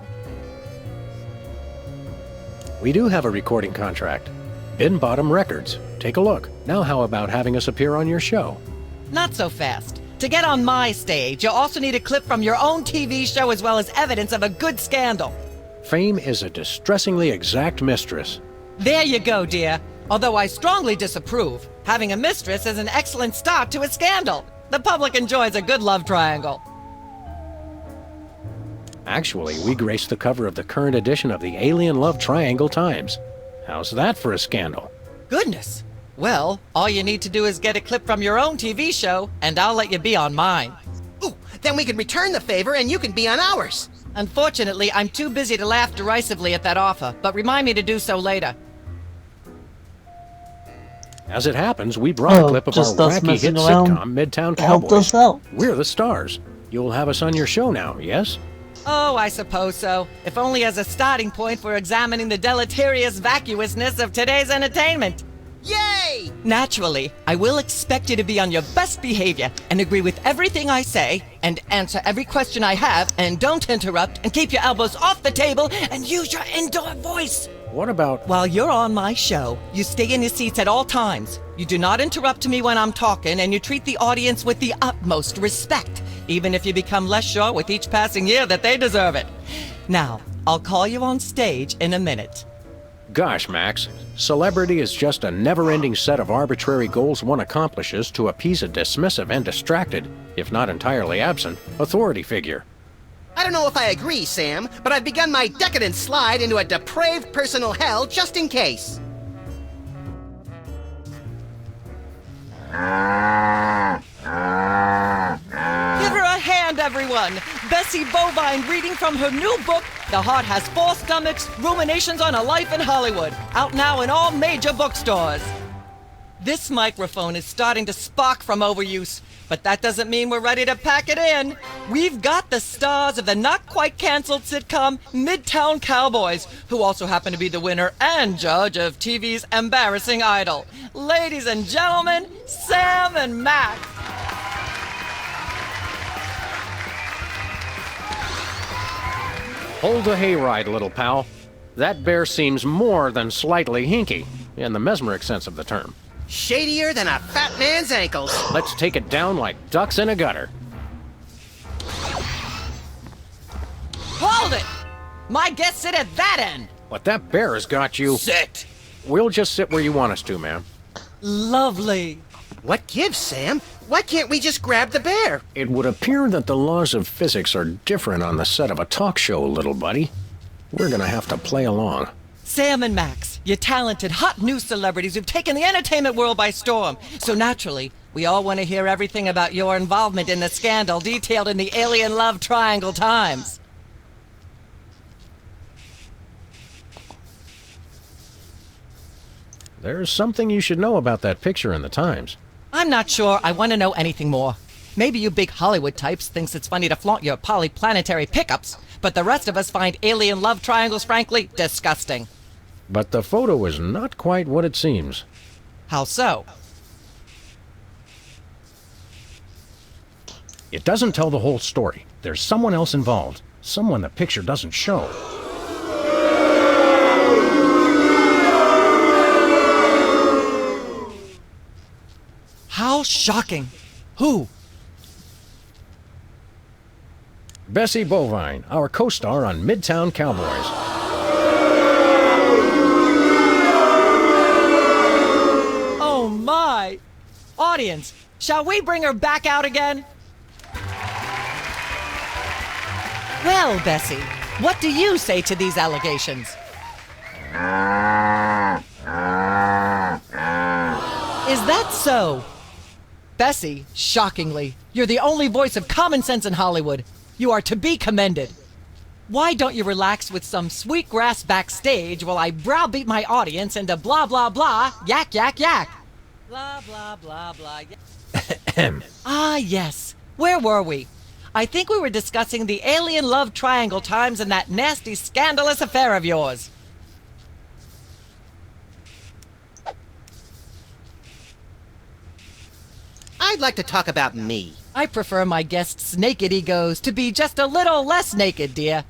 We do have a recording contract. Bin Bottom Records. Take a look. Now how about having us appear on your show? Not so fast. To get on my stage, you'll also need a clip from your own TV show as well as evidence of a good scandal. Fame is a distressingly exact mistress. There you go, dear. Although I strongly disapprove, having a mistress is an excellent start to a scandal. The public enjoys a good love triangle. Actually, we grace the cover of the current edition of the Alien Love Triangle Times. How's that for a scandal? Goodness. Well, all you need to do is get a clip from your own TV show, and I'll let you be on mine. Ooh, then we can return the favor and you can be on ours. Unfortunately, I'm too busy to laugh derisively at that offer, but remind me to do so later. As it happens, we brought a clip of our wacky hit sitcom, Midtown Cowboys. We're the stars. You'll have us on your show now, yes? Oh, I suppose so. If only as a starting point for examining the deleterious vacuousness of today's entertainment. Yay! Naturally, I will expect you to be on your best behavior and agree with everything I say and answer every question I have and don't interrupt and keep your elbows off the table and use your indoor voice. What about... While you're on my show, you stay in your seats at all times. You do not interrupt me when I'm talking and you treat the audience with the utmost respect, even if you become less sure with each passing year that they deserve it. Now, I'll call you on stage in a minute. Gosh, Max, celebrity is just a never-ending set of arbitrary goals one accomplishes to appease a dismissive and distracted, if not entirely absent, authority figure. I don't know if I agree, Sam, but I've begun my decadent slide into a depraved personal hell just in case. Give her a hand, everyone! Bessie Bovine reading from her new book, The Heart Has Four Stomachs, Ruminations on a Life in Hollywood, out now in all major bookstores. This microphone is starting to spark from overuse, but that doesn't mean we're ready to pack it in. We've got the stars of the not-quite-canceled sitcom Midtown Cowboys, who also happen to be the winner and judge of TV's Embarrassing Idol. Ladies and gentlemen, Sam and Max. Hold the hayride, little pal. That bear seems more than slightly hinky, in the mesmeric sense of the term. Shadier than a fat man's ankles. Let's take it down like ducks in a gutter. Hold it! My guests sit at that end. But that bear has got you... Sit! We'll just sit where you want us to, ma'am. Lovely. What gives, Sam? Why can't we just grab the bear? It would appear that the laws of physics are different on the set of a talk show, little buddy. We're gonna have to play along. Sam and Max, you're talented, hot new celebrities who've taken the entertainment world by storm. So naturally, we all want to hear everything about your involvement in the scandal detailed in the Alien Love Triangle Times. There's something you should know about that picture in the Times. I'm not sure I want to know anything more. Maybe you big Hollywood types thinks it's funny to flaunt your polyplanetary pickups, but the rest of us find alien love triangles frankly disgusting. But the photo is not quite what it seems. How so? It doesn't tell the whole story. There's someone else involved. Someone the picture doesn't show. How shocking! Who? Bessie Bovine, our co-star on Midtown Cowboys. Oh my! Audience, shall we bring her back out again? Well, Bessie, what do you say to these allegations? Is that so? Bessie, shockingly, you're the only voice of common sense in Hollywood. You are to be commended. Why don't you relax with some sweet grass backstage while I browbeat my audience into blah blah blah, yak yak yak. Blah blah blah blah. Ah yes, where were we? I think we were discussing the Alien Love Triangle Times and that nasty scandalous affair of yours. I'd like to talk about me. I prefer my guests' naked egos to be just a little less naked, dear.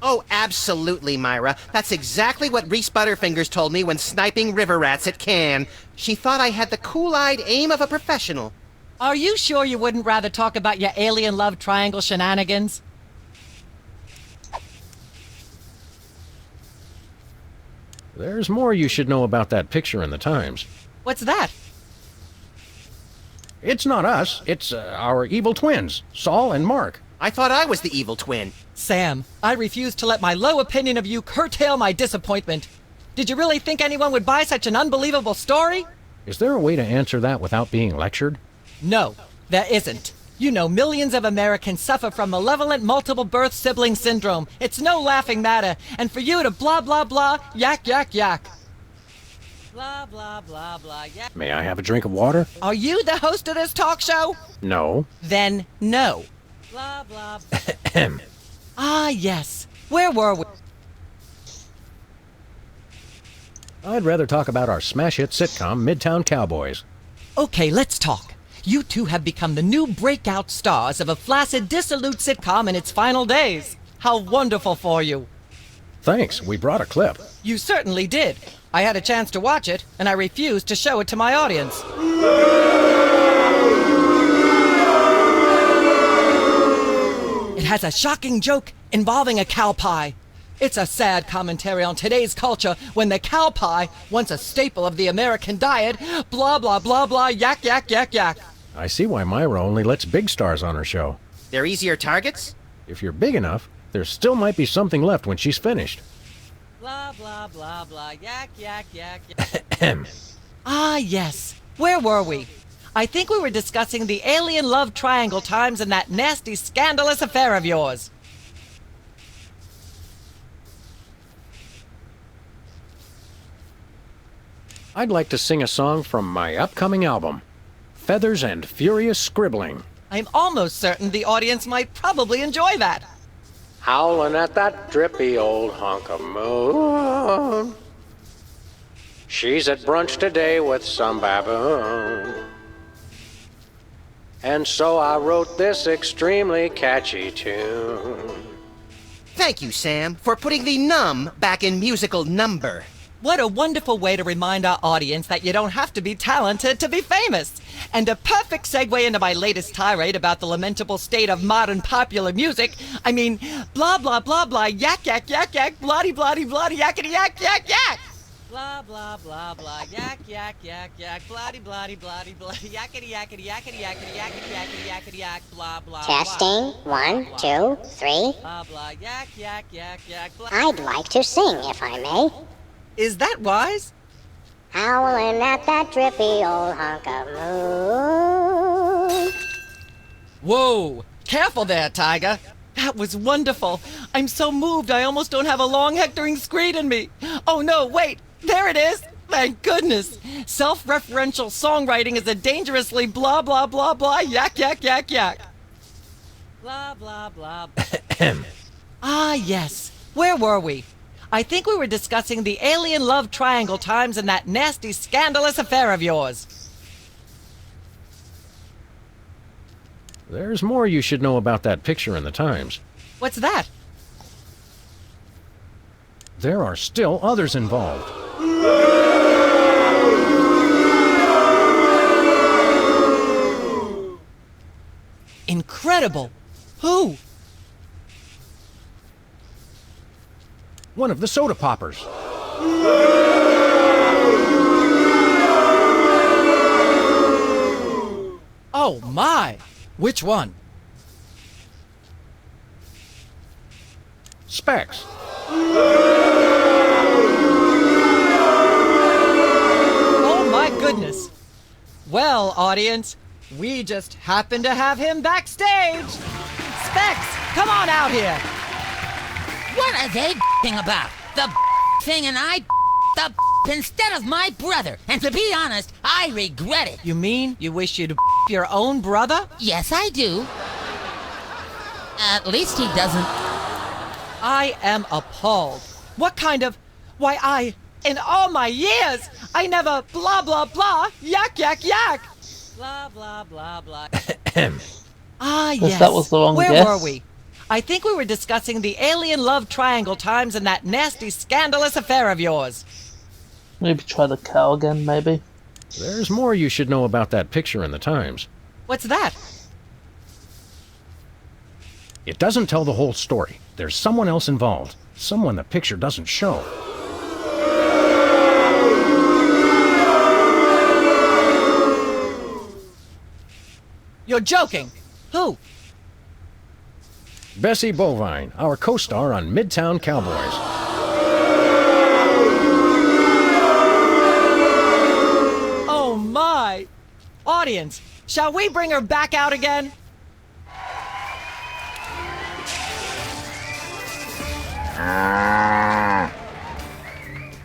Oh, absolutely, Myra. That's exactly what Reese Butterfingers told me when sniping river rats at Cannes. She thought I had the cool-eyed aim of a professional. Are you sure you wouldn't rather talk about your alien love triangle shenanigans? There's more you should know about that picture in the Times. What's that? It's not us. It's our evil twins, Saul and Mark. I thought I was the evil twin. Sam, I refuse to let my low opinion of you curtail my disappointment. Did you really think anyone would buy such an unbelievable story? Is there a way to answer that without being lectured? No, there isn't. You know, millions of Americans suffer from malevolent multiple birth sibling syndrome. It's no laughing matter. And for you to blah, blah, blah, yak, yak, yak. Blah, blah, blah, blah, yak. May I have a drink of water? Are you the host of this talk show? No. Then no. Blah, blah, blah. Ah, yes. Where were we? I'd rather talk about our smash hit sitcom, Midtown Cowboys. Okay, let's talk. You two have become the new breakout stars of a flaccid, dissolute sitcom in its final days. How wonderful for you. Thanks, we brought a clip. You certainly did. I had a chance to watch it, and I refused to show it to my audience. It has a shocking joke involving a cow pie. It's a sad commentary on today's culture when the cow pie, once a staple of the American diet, blah, blah, blah, blah, yak, yak, yak, yak. I see why Myra only lets big stars on her show. They're easier targets? If you're big enough, there still might be something left when she's finished. Blah, blah, blah, blah, yak, yak, yak, yak. Ah, yes. Where were we? I think we were discussing the alien love triangle times and that nasty, scandalous affair of yours. I'd like to sing a song from my upcoming album, Feathers and Furious Scribbling. I'm almost certain the audience might probably enjoy that. Howling at that drippy old hunk of moon. She's at brunch today with some baboon. And so I wrote this extremely catchy tune. Thank you, Sam, for putting the num back in musical number. What a wonderful way to remind our audience that you don't have to be talented to be famous. And a perfect segue into my latest tirade about the lamentable state of modern popular music. I mean, blah, blah, blah, blah, yak, yak, yak, yak, bloody, bloody, bloody, yakety, yak, yak, yak. Blah, blah, blah, blah, yak, yak, yak, yak, bloody, bloody, bloody, bloody, yakety, yakety, yakety, yakety, yakety, yakety, yakety, yak, blah, blah, blah. Testing. 1, 2, 3. Blah, blah, yak, yak, yak, yak, blah. I'd like to sing, if I may. Is that wise? Howling at that drippy old hunk of moon. Whoa! Careful there, Tiger. That was wonderful. I'm so moved I almost don't have a long hectoring screed in me. Oh no, wait! There it is! Thank goodness! Self-referential songwriting is a dangerously blah blah blah blah yak yak yak yak. Blah blah blah. Ah yes. Where were we? I think we were discussing the alien love triangle times and that nasty scandalous affair of yours. There's more you should know about that picture in the Times. What's that? There are still others involved. Incredible! Who? One of the soda poppers. Oh my! Which one? Specs. Oh my goodness! Well, audience, we just happened to have him backstage! Specs, come on out here! What are they about? The thing and I the instead of my brother. And to be honest, I regret it. You mean you wish you'd your own brother? Yes, I do. At least he doesn't. I am appalled. What kind of... Why, in all my years, I never blah, blah, blah, yak, yak, yak. Blah, blah, blah, blah. Ah, yes. That was the wrong Where guess. were we? I think we were discussing the alien love triangle times and that nasty, scandalous affair of yours. Maybe try the cow again, maybe. There's more you should know about that picture in the Times. What's that? It doesn't tell the whole story. There's someone else involved. Someone the picture doesn't show. You're joking. Who? Bessie Bovine, our co-star on Midtown Cowboys. Oh my! Audience, shall we bring her back out again?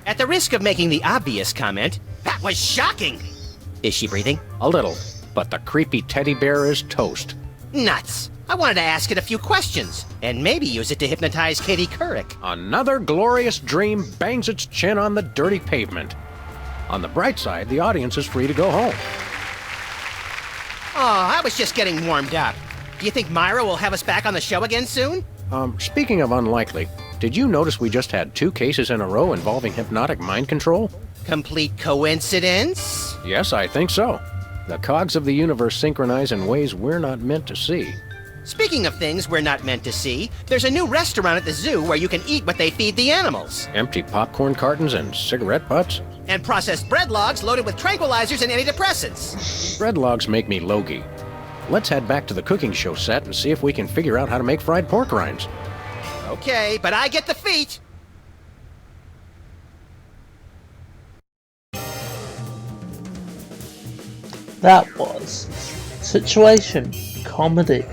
At the risk of making the obvious comment, that was shocking! Is she breathing? A little, but the creepy teddy bear is toast. Nuts! I wanted to ask it a few questions, and maybe use it to hypnotize Katie Couric. Another glorious dream bangs its chin on the dirty pavement. On the bright side, the audience is free to go home. Oh, I was just getting warmed up. Do you think Myra will have us back on the show again soon? Speaking of unlikely, did you notice we just had 2 cases in a row involving hypnotic mind control? Complete coincidence? Yes, I think so. The cogs of the universe synchronize in ways we're not meant to see. Speaking of things we're not meant to see, there's a new restaurant at the zoo where you can eat what they feed the animals. Empty popcorn cartons and cigarette butts? And processed bread logs loaded with tranquilizers and antidepressants. Bread logs make me logy. Let's head back to the cooking show set and see if we can figure out how to make fried pork rinds. Okay, but I get the feet. That was Situation Comedy.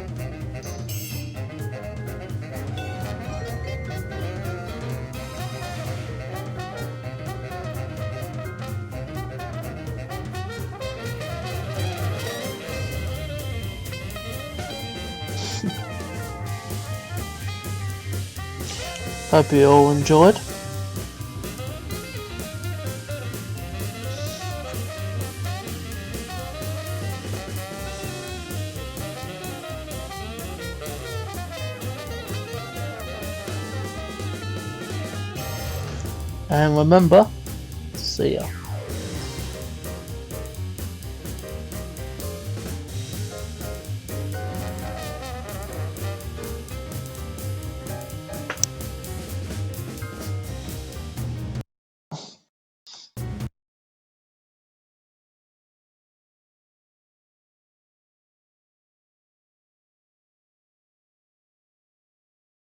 Hope you all enjoyed. And remember, see ya.